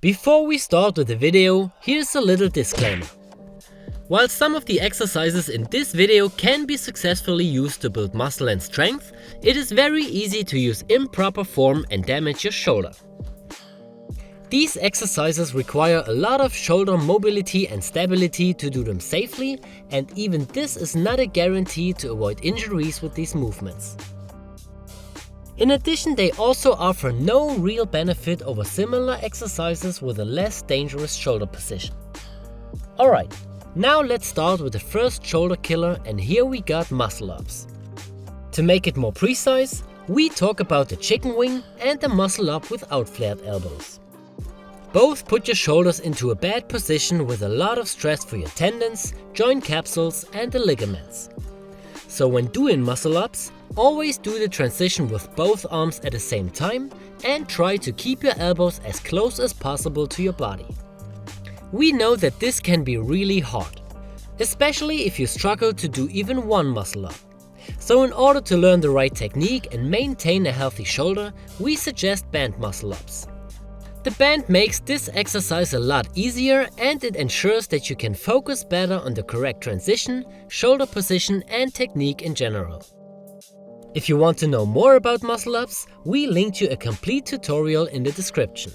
Before we start with the video, here's a little disclaimer. While some of the exercises in this video can be successfully used to build muscle and strength, it is very easy to use improper form and damage your shoulder. These exercises require a lot of shoulder mobility and stability to do them safely, and even this is not a guarantee to avoid injuries with these movements. In addition, they also offer no real benefit over similar exercises with a less dangerous shoulder position. Alright, now let's start with the first shoulder killer, and here we got muscle ups. To make it more precise, we talk about the chicken wing and the muscle up without flared elbows. Both put your shoulders into a bad position with a lot of stress for your tendons, joint capsules and the ligaments. So when doing muscle ups, always do the transition with both arms at the same time and try to keep your elbows as close as possible to your body. We know that this can be really hard, especially if you struggle to do even one muscle up. So in order to learn the right technique and maintain a healthy shoulder, we suggest band muscle ups. The band makes this exercise a lot easier, and it ensures that you can focus better on the correct transition, shoulder position and technique in general. If you want to know more about muscle ups, we linked you a complete tutorial in the description.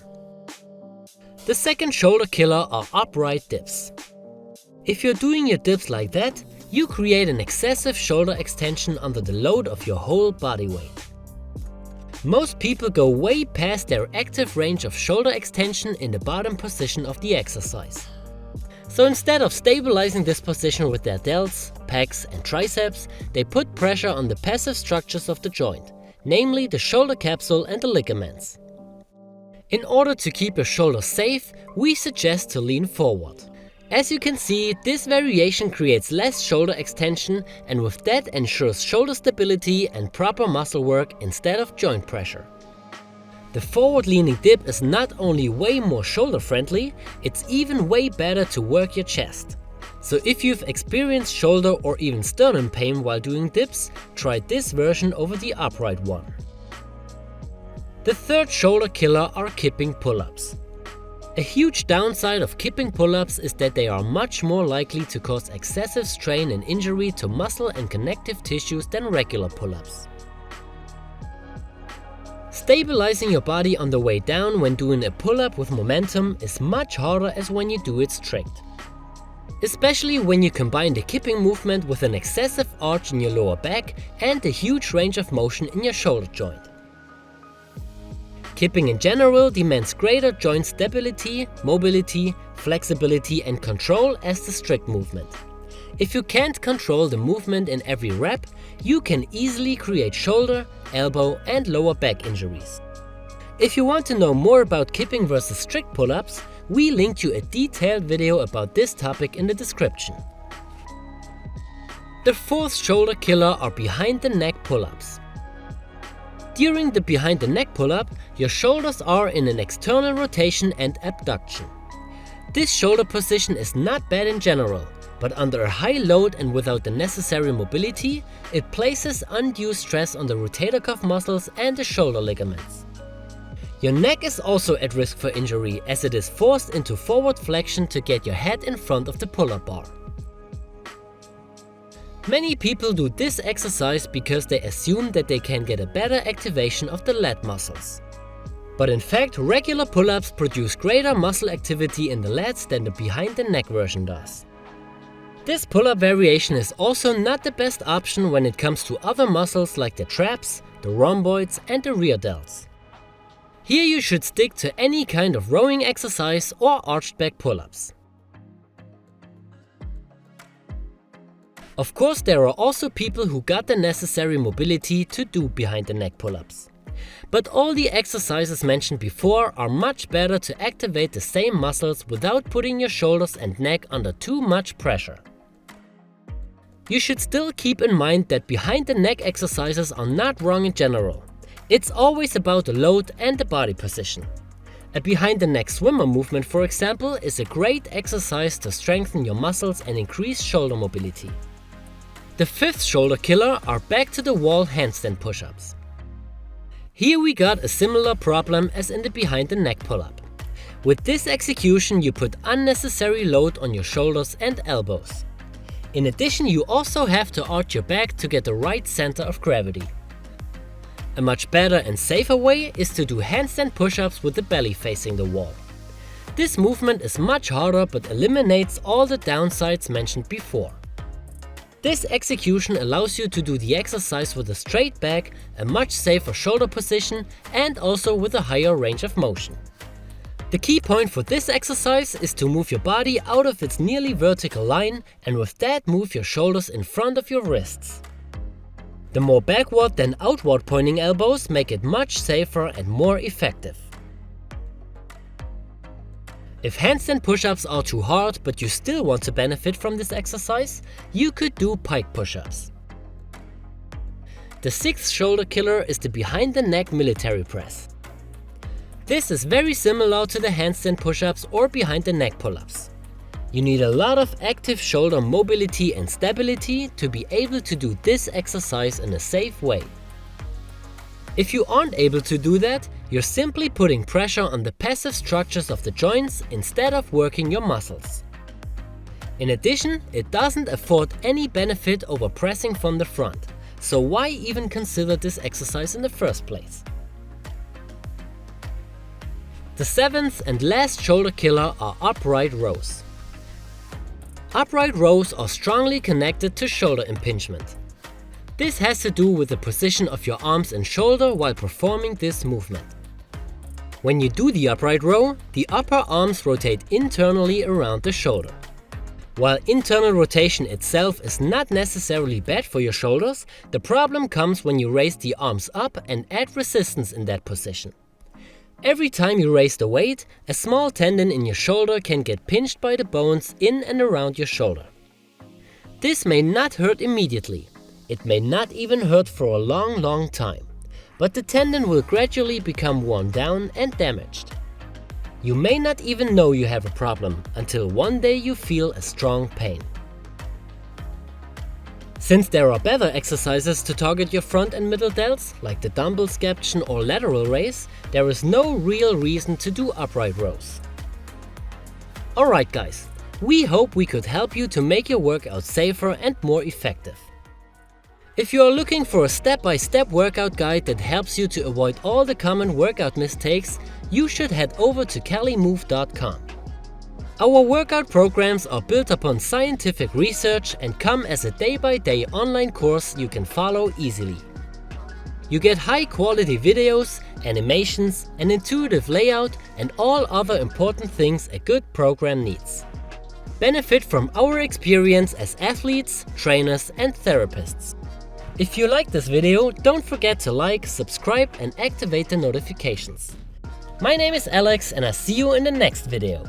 The second shoulder killer are upright dips. If you're doing your dips like that, you create an excessive shoulder extension under the load of your whole body weight. Most people go way past their active range of shoulder extension in the bottom position of the exercise. So instead of stabilizing this position with their delts, pecs and triceps, they put pressure on the passive structures of the joint, namely the shoulder capsule and the ligaments. In order to keep your shoulders safe, we suggest to lean forward. As you can see, this variation creates less shoulder extension and with that ensures shoulder stability and proper muscle work instead of joint pressure. The forward-leaning dip is not only way more shoulder friendly, it's even way better to work your chest. So if you've experienced shoulder or even sternum pain while doing dips, try this version over the upright one. The third shoulder killer are kipping pull-ups. A huge downside of kipping pull-ups is that they are much more likely to cause excessive strain and injury to muscle and connective tissues than regular pull-ups. Stabilizing your body on the way down when doing a pull-up with momentum is much harder as when you do it strict. Especially when you combine the kipping movement with an excessive arch in your lower back and a huge range of motion in your shoulder joint. Kipping in general demands greater joint stability, mobility, flexibility and control as the strict movement. If you can't control the movement in every rep, you can easily create shoulder, elbow and lower back injuries. If you want to know more about kipping versus strict pull-ups, we linked you a detailed video about this topic in the description. The fourth shoulder killer are behind the neck pull-ups. During the behind the neck pull-up, your shoulders are in an external rotation and abduction. This shoulder position is not bad in general, but under a high load and without the necessary mobility, it places undue stress on the rotator cuff muscles and the shoulder ligaments. Your neck is also at risk for injury as it is forced into forward flexion to get your head in front of the pull-up bar. Many people do this exercise because they assume that they can get a better activation of the lat muscles. But in fact, regular pull-ups produce greater muscle activity in the lats than the behind the neck version does. This pull-up variation is also not the best option when it comes to other muscles like the traps, the rhomboids and the rear delts. Here you should stick to any kind of rowing exercise or arched back pull-ups. Of course, there are also people who got the necessary mobility to do behind the neck pull-ups. But all the exercises mentioned before are much better to activate the same muscles without putting your shoulders and neck under too much pressure. You should still keep in mind that behind the neck exercises are not wrong in general. It's always about the load and the body position. A behind the neck swimmer movement, for example, is a great exercise to strengthen your muscles and increase shoulder mobility. The fifth shoulder killer are back to the wall handstand push-ups. Here we got a similar problem as in the behind the neck pull-up. With this execution, you put unnecessary load on your shoulders and elbows. In addition, you also have to arch your back to get the right center of gravity. A much better and safer way is to do handstand push-ups with the belly facing the wall. This movement is much harder but eliminates all the downsides mentioned before. This execution allows you to do the exercise with a straight back, a much safer shoulder position, and also with a higher range of motion. The key point for this exercise is to move your body out of its nearly vertical line and with that move your shoulders in front of your wrists. The more backward than outward pointing elbows make it much safer and more effective. If handstand push-ups are too hard but you still want to benefit from this exercise, you could do pike push-ups. The sixth shoulder killer is the behind the neck military press. This is very similar to the handstand push-ups or behind the neck pull-ups. You need a lot of active shoulder mobility and stability to be able to do this exercise in a safe way. If you aren't able to do that, you're simply putting pressure on the passive structures of the joints instead of working your muscles. In addition, it doesn't afford any benefit over pressing from the front, so why even consider this exercise in the first place? The seventh and last shoulder killer are upright rows. Upright rows are strongly connected to shoulder impingement. This has to do with the position of your arms and shoulder while performing this movement. When you do the upright row, the upper arms rotate internally around the shoulder. While internal rotation itself is not necessarily bad for your shoulders, the problem comes when you raise the arms up and add resistance in that position. Every time you raise the weight, a small tendon in your shoulder can get pinched by the bones in and around your shoulder. This may not hurt immediately. It may not even hurt for a long time, but the tendon will gradually become worn down and damaged. You may not even know you have a problem until one day you feel a strong pain. Since there are better exercises to target your front and middle delts, like the dumbbell scaption or lateral raise, there is no real reason to do upright rows. Alright guys, we hope we could help you to make your workout safer and more effective. If you are looking for a step-by-step workout guide that helps you to avoid all the common workout mistakes, you should head over to calimove.com. Our workout programs are built upon scientific research and come as a day-by-day online course you can follow easily. You get high-quality videos, animations, an intuitive layout, and all other important things a good program needs. Benefit from our experience as athletes, trainers, and therapists. If you like this video, don't forget to like, subscribe, and activate the notifications. My name is Alex and I see you in the next video.